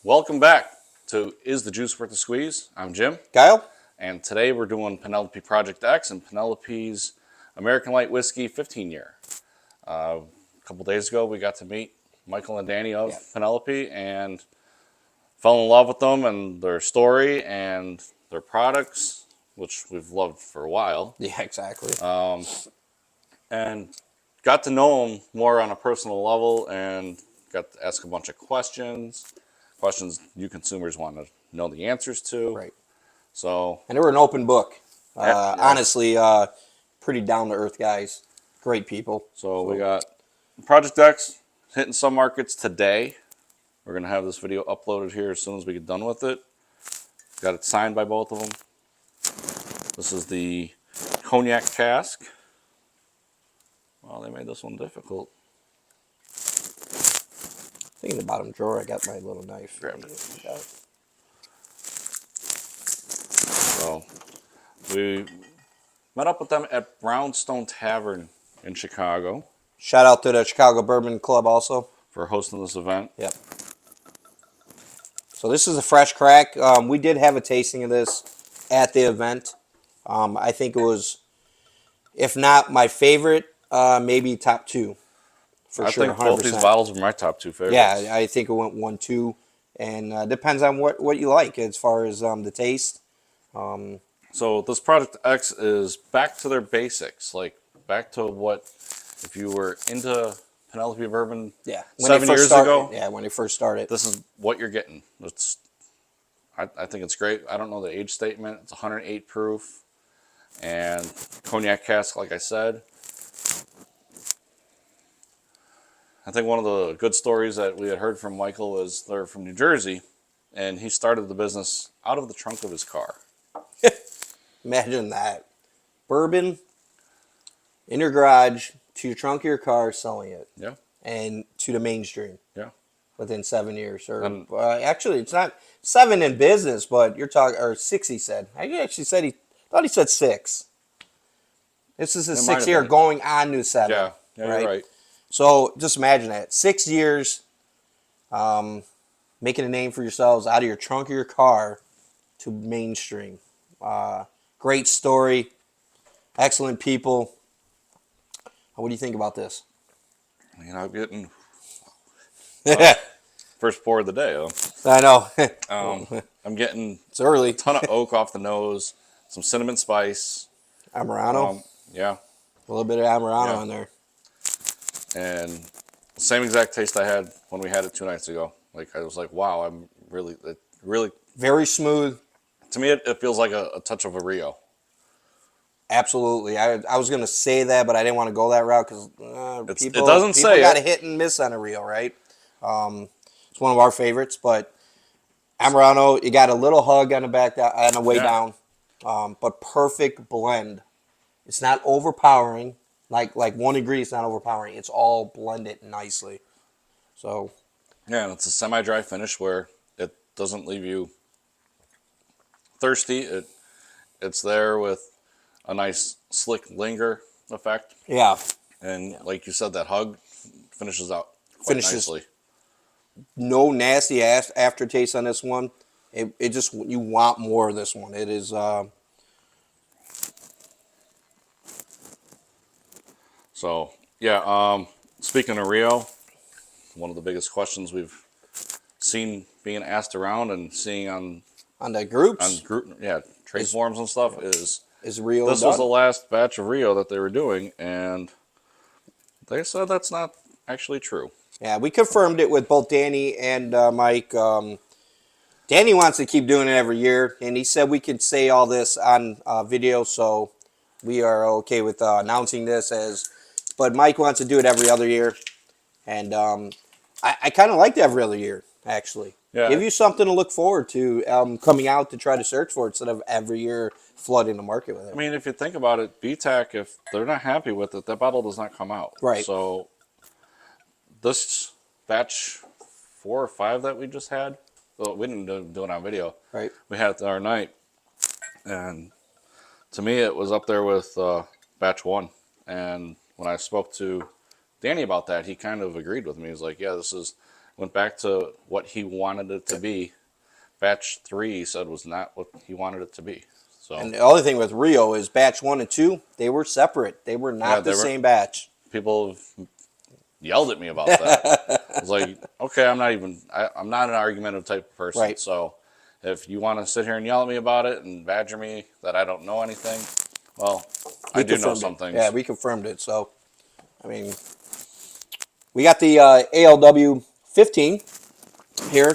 Welcome back to Is the Juice Worth the Squeeze? I'm Jim, Kyle? and today we're doing Penelope Project X and Penelope's American Light Whiskey 15 year. A couple days ago, we got to meet Michael and Danny of Penelope and fell in love with them and their story and their products, which we've loved for a while. Yeah, exactly. And got to know them more on a personal level and got to ask a bunch of questions you consumers want to know the answers to. Right. So, And they were an open book. Yeah. Honestly, pretty down-to-earth guys. Great people. so we got Project X hitting some markets today. We're going to have this video uploaded here as soon as we get done with it. Got it signed by both of them. This is the cognac cask. Well, they made this one difficult. I think in the bottom drawer I got my little knife. Grabbed it. So we met up with them at Brownstone Tavern in Chicago Shout out to the Chicago Bourbon Club also. for hosting this event. Yep. So this is a fresh crack. We did have a tasting of this at the event. I think it was, if not my favorite, maybe top two. For sure, think 100%. both these bottles were my top two favorites. Yeah, I think it went 1-2, and depends on what you like as far as the taste. So this Project X is back to their basics, like back to what, if you were into Penelope Bourbon Yeah, 7 years ago, Yeah, when they first started. this is what you're getting. I think it's great. I don't know the age statement. It's 108 proof, and cognac cask, like I said. I think one of the good stories that we had heard from Michael is they're from New Jersey, and he started the business out of the trunk of his car. Imagine that. Bourbon in your garage, to your trunk of your car, selling it. Yeah. And to the mainstream. Yeah. Within 7 years. Or actually, it's not 7 in business, but you're talking, or 6 he said. I actually said thought he said 6. This is his 6th year going on to 7. Yeah, right? You're right. So just imagine that. 6 years making a name for yourselves out of your trunk of your car to mainstream. Great story. Excellent people. What do you think about this? You know, I'm getting first pour of the day. I know. I'm getting It's early. a ton of oak off the nose, some cinnamon spice. Amorano. Yeah. A little bit of Amorano in there. And same exact taste I had when we had it 2 nights ago. Like, I was like, wow, I'm really. Very smooth. To me, it feels like a touch of a Rio. Absolutely. I was going to say that, but I didn't want to go that route because people got a hit and miss on a Rio, right? It's one of our favorites, but Amorano, you got a little hug on the back on the way down, but perfect blend. It's not overpowering. Like one ingredient's not overpowering. It's all blended nicely. So. Yeah, and it's a semi-dry finish where it doesn't leave you thirsty. It's there with a nice slick linger effect. Yeah. And like you said, that hug finishes out quite nicely. No nasty aftertaste on this one. It just, you want more of this one. It is. So, yeah, speaking of Rio, one of the biggest questions we've seen being asked around and seeing on the groups, trade forums and stuff is Rio. This was the last batch of Rio that they were doing, and they said that's not actually true. Yeah, we confirmed it with both Danny and Mike. Danny wants to keep doing it every year, and he said we could say all this on video, so we are okay with announcing this but Mike wants to do it every other year, and I kind of like every other year, actually. Yeah. Give you something to look forward to coming out to try to search for it instead of every year flooding the market with it. I mean, if you think about it, BTAC, if they're not happy with it, that bottle does not come out. Right. So this batch 4 or 5 that we just had, well, we didn't do it on video. Right. We had it our night, and to me, it was up there with batch 1. And when I spoke to Danny about that, he kind of agreed with me. He's like, yeah, this is Went back to what he wanted it to be. Batch 3, he said, was not what he wanted it to be. So, and the other thing with Rio is batch 1 and 2, they were separate. They were not the same batch. People have yelled at me about that. I was like, okay, I'm not an argumentative type of person. Right. So if you want to sit here and yell at me about it and badger me that I don't know anything, well, I do know some things. Yeah, we confirmed it. So, I mean, we got the ALW 15 here.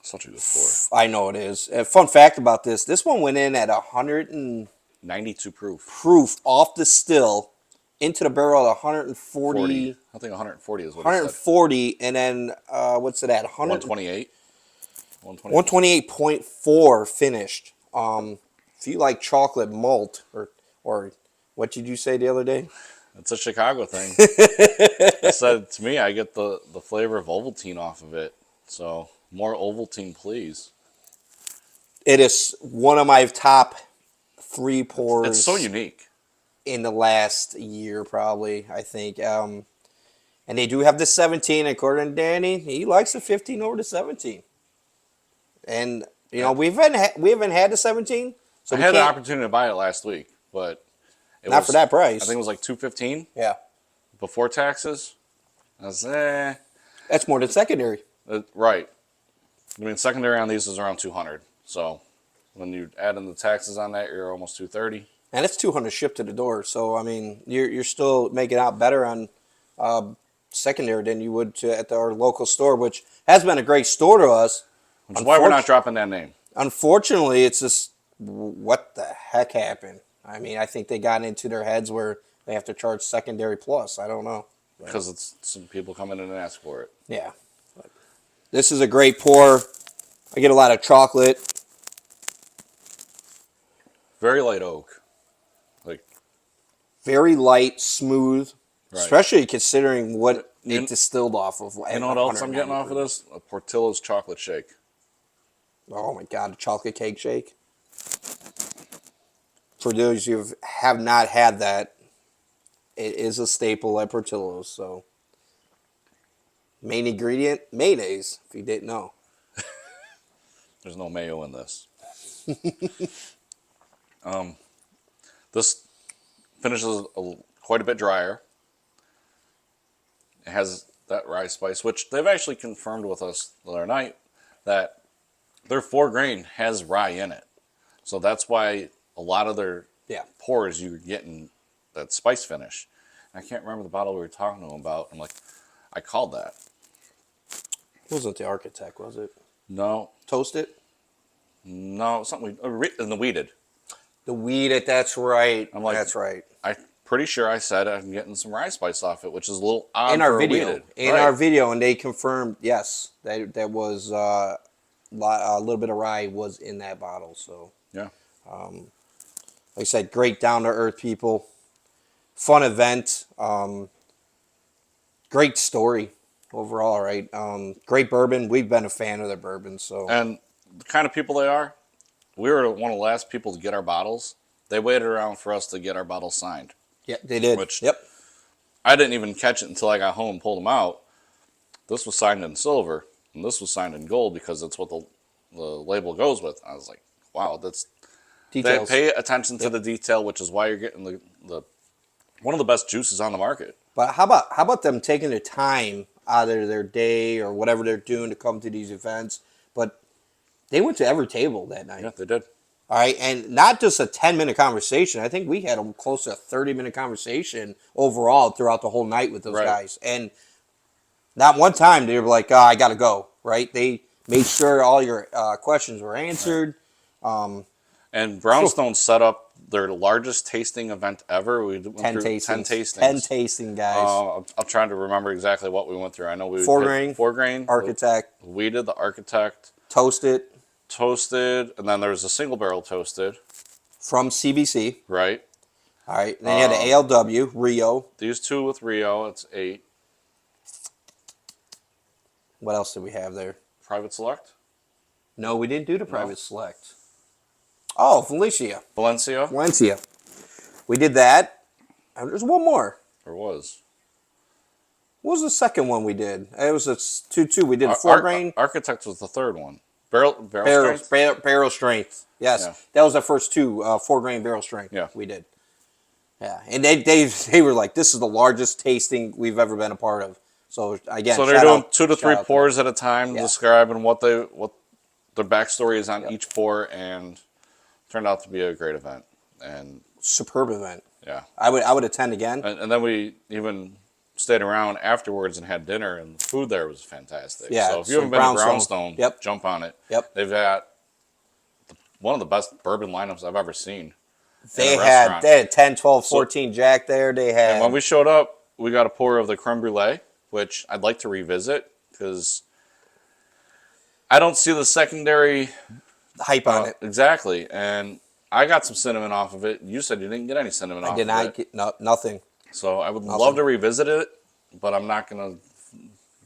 Such a good score. I know it is. A fun fact about this one went in at 192 proof off the still into the barrel at 140. 40. I think 140 is what 140, it said. and then what's it at? 128. 128.4 finished. If you like chocolate malt, or what did you say the other day? It's a Chicago thing. I said, to me, I get the flavor of Ovaltine off of it. So more Ovaltine, please. It is one of my top 3 pours. It's so unique. In the last year, probably, I think. And they do have the 17. According to Danny, he likes the 15 over the 17. And you know, we haven't had the 17. So I had the opportunity to buy it last week, but not for that price. I think it was like $215. Yeah. Before taxes. I was That's more than secondary. Right. I mean, secondary on these is around 200. So when you add in the taxes on that, you're almost 230. And it's 200 shipped to the door. So I mean, you're still making out better on secondary than you would at our local store, which has been a great store to us. Which is why we're not dropping that name. Unfortunately, it's just what the heck happened. I mean, I think they got into their heads where they have to charge secondary plus. I don't know. Because it's some people come in and ask for it. Yeah. But this is a great pour. I get a lot of chocolate. Very light oak. Very light, smooth. Right. Especially considering what it distilled off of. You know what else I'm getting off of this? A Portillo's chocolate shake. Oh my God, a chocolate cake shake. For those who have not had that, it is a staple at Portillo's. So, main ingredient, mayonnaise, if you didn't know. There's no mayo in this. This finishes quite a bit drier. It has that rye spice, which they've actually confirmed with us the other night that their 4-grain has rye in it. So that's why a lot of their pours you're getting that spice finish. And I can't remember the bottle we were talking to them about. I'm like, I called that. It wasn't the Architect, was it? No. Toast it? No, something in the weeded. The weeded, that's right. I'm like, that's right. I'm pretty sure I said I'm getting some rye spice off it, which is a little odd in our for video. Weeded. In our video, and they confirmed, yes, that was a little bit of rye was in that bottle. So yeah, like I said, great down to earth people, fun event, great story overall. Right, great bourbon. We've been a fan of their bourbon. So and the kind of people they are, we were one of the last people to get our bottles. They waited around for us to get our bottles signed. Yeah, they did. Yep. I didn't even catch it until I got home and pulled them out. This was signed in silver, and this was signed in gold because that's what the label goes with. I was like, wow, that's details. They pay attention to the detail, which is why you're getting the one of the best juices on the market. But how about them taking the time out of their day or whatever they're doing to come to these events? But they went to every table that night. Yeah, they did. All right, and not just a 10-minute conversation. I think we had a close to a 30-minute conversation overall throughout the whole night with those guys. And not one time they were like, I got to go, right? They made sure all your questions were answered. Right. And Brownstone set up their largest tasting event ever. We went 10 through tastings. 10 tastings. 10 tasting, guys. I'm trying to remember exactly what we went through. I know we 4-grain. 4-grain. Architect. We did the Architect. Toasted, and then there was a single barrel toasted. From CBC. Right. All right. Then you had the ALW, Rio. These two with Rio, it's 8. What else did we have there? Private Select? No, we didn't do the Private Select. Oh, Valencia. Valencia. We did that. There's one more. There was. What was the second one we did? It was a 2-2. We did a 4-grain. Architect was the third one. Barrel strength? Barrel strength. Yes. Yeah. That was our first 2, 4-grain barrel strength. Yeah. We did. Yeah. And they were like, this is the largest tasting we've ever been a part of. So, again, so they're doing 2 to 3 pours at a time, describing what their backstory is on each pour, and turned out to be a great event. And superb event. Yeah. I would attend again. And then we even stayed around afterwards and had dinner, and the food there was fantastic. Yeah, so if you haven't been to Brownstone, jump on it. Yep. They've got one of the best bourbon lineups I've ever seen. They had 10, 12, 14 Jack there. They had. And when we showed up, we got a pour of the creme brulee, which I'd like to revisit because I don't see the secondary hype on it. Exactly. And I got some cinnamon off of it. You said you didn't get any cinnamon off of it. I did not get nothing. So I would love to revisit it, but I'm not going to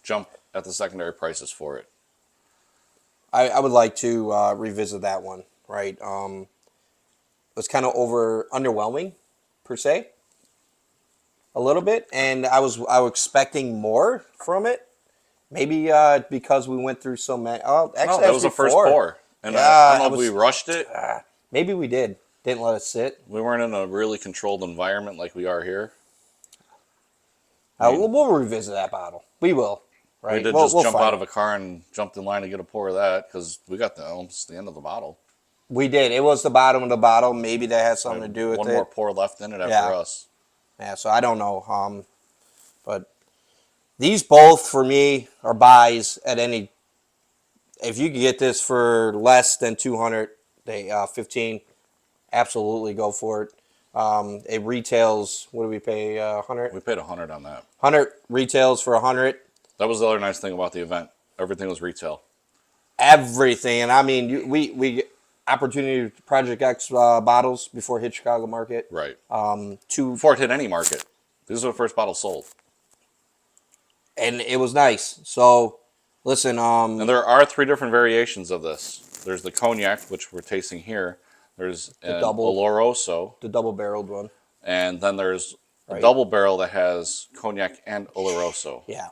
jump at the secondary prices for it. I would like to revisit that one, right? It was kind of underwhelming, per se, a little bit, and I was expecting more from it. Maybe because we went through so many. Oh, actually, no, that was the first pour, and I don't know if we rushed it. Maybe we did. Didn't let it sit. We weren't in a really controlled environment like we are here. We'll revisit that bottle. We will. Right? We did just jump out of a car and jumped in line to get a pour of that because we got almost the end of the bottle. We did. It was the bottom of the bottle. Maybe that has something to do with it. One more pour left in it after us. Yeah, so I don't know. But these both, for me, are buys at any... If you can get this for less than 200, 15, absolutely go for it. It retails, what do we pay, 100? We paid 100 on that. 100 retails for 100. That was the other nice thing about the event. Everything was retail. Everything. And I mean, we Opportunity Project X bottles before it hit Chicago market. Right. Before it hit any market. These are the first bottles sold. And it was nice. So, listen. And there are 3 different variations of this. There's the cognac, which we're tasting here. There's the Oloroso. The double-barreled one. And then there's a double barrel that has cognac and Oloroso. Yeah.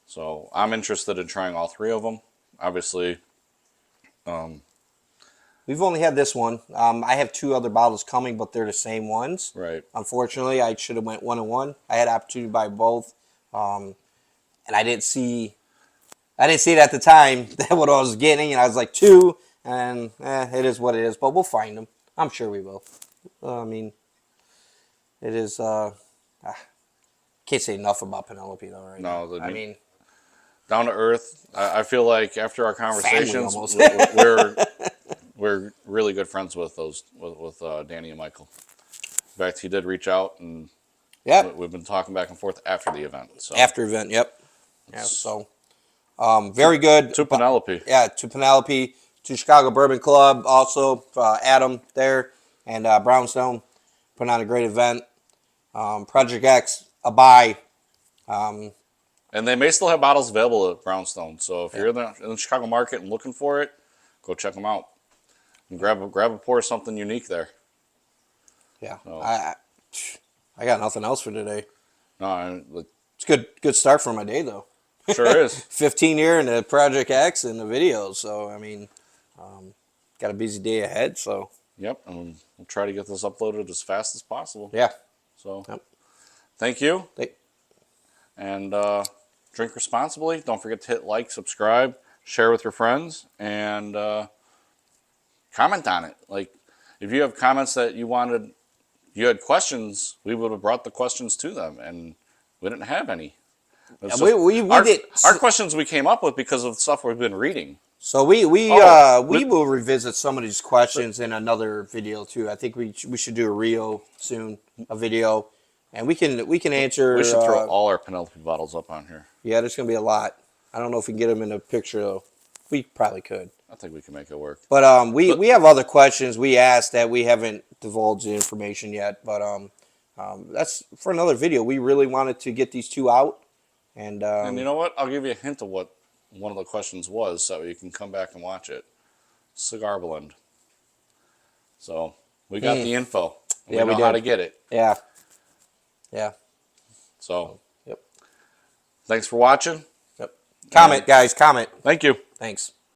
So I'm interested in trying all 3 of them. Obviously. We've only had this one. I have 2 other bottles coming, but they're the same ones. Right. Unfortunately, I should have went 1-1. I had opportunity to buy both. And I didn't see it at the time that what I was getting, and I was like 2, and it is what it is. But we'll find them. I'm sure we will. I mean, it is. Can't say enough about Penelope though, right? No, I mean, down to earth. I feel like after our conversations, we're really good friends with Danny and Michael. In fact, he did reach out, and we've been talking back and forth after the event. So. After event, yep. Yeah, so very good. To Penelope. Yeah, to Penelope, to Chicago Bourbon Club, also Adam there, and Brownstone putting on a great event. Project X, a buy. And they may still have bottles available at Brownstone. So if you're in the Chicago market and looking for it, go check them out. And grab a pour of something unique there. Yeah. So. I got nothing else for today. No, it's good start for my day though. Sure is. 15 year in the Project X and the videos. So I mean, got a busy day ahead. So. Yep, and we'll try to get this uploaded as fast as possible. Yeah. So. Thank you. And drink responsibly. Don't forget to hit like, subscribe, share with your friends, and comment on it. Like, if you have comments that you had questions, we would have brought the questions to them, and we didn't have any. Our questions we came up with because of the stuff we've been reading. So we will revisit some of these questions in another video too. I think we should do a reel soon, a video. And we can answer. We should throw all our Penelope bottles up on here. Yeah, there's going to be a lot. I don't know if we can get them in a picture, though. We probably could. I think we can make it work. But we have other questions we asked that we haven't divulged the information yet. But that's for another video. We really wanted to get these 2 out. And you know what? I'll give you a hint of what one of the questions was so you can come back and watch it. Cigar blend. So we got the info. We know how to get it. Yeah. Yeah. So, yep. Thanks for watching. Yep. Comment, guys. Comment. Thank you. Thanks.